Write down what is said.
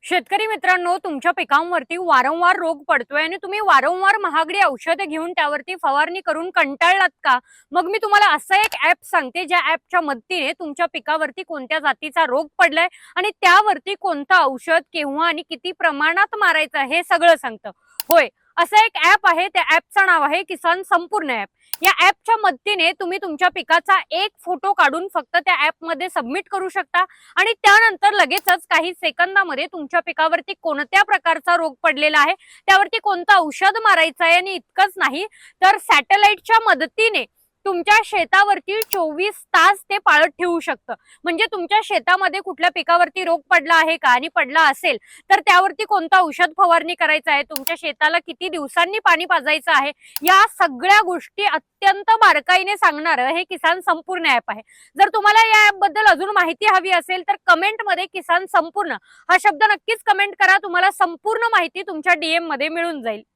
शेतकरी मित्रांनो, तुमच्या पिकांवरती वारंवार रोग पडतोय आणि तुम्ही वारंवार महागडी औषधे घेऊन त्यावरती फवारणी करून कंटाळलात का? मग मी तुम्हाला असं एक ॲप सांगते, ज्या ॲपच्या मदतीने तुमच्या पिकावरती कोणत्या जातीचा रोग पडलाय आणि त्यावरती कोणतं औषध, केव्हा आणि किती प्रमाणात मारायचं हे सगळं सांगतं. होय, असं एक ॲप आहे. त्या ॲपचं नाव आहे किसान संपूर्ण ॲप. या ॲपच्या मदतीने तुम्ही तुमच्या पिकाचा एक फोटो काढून फक्त त्या ॲपमध्ये सबमिट करू शकता आणि त्यानंतर लगेचच काही सेकंदामध्ये तुमच्या पिकावरती कोणत्या प्रकारचा रोग पडलेला आहे, त्यावरती कोणतं औषध मारायचं आहे आणि इतकंच नाही तर सॅटेलाइटच्या मदतीने तुमच्या शेतावरती 24 तास ते पाळत ठेवू शकतं. म्हणजे तुमच्या शेतामध्ये कुठल्या पिकावरती रोग पडला आहे का, आणि पडला असेल तर त्यावरती कोणतं औषध फवारणी करायचं आहे, तुमच्या शेताला किती दिवसांनी पाणी पाजायचं आहे, या सगळ्या गोष्टी अत्यंत बारकाईने सांगणारं हे किसान संपूर्ण ॲप आहे. जर तुम्हाला या ॲप बद्दल अजून माहिती हवी असेल तर कमेंटमध्ये किसान संपूर्ण हा शब्द नक्कीच कमेंट करा. तुम्हाला संपूर्ण माहिती तुमच्या DM मध्ये मिळून जाईल.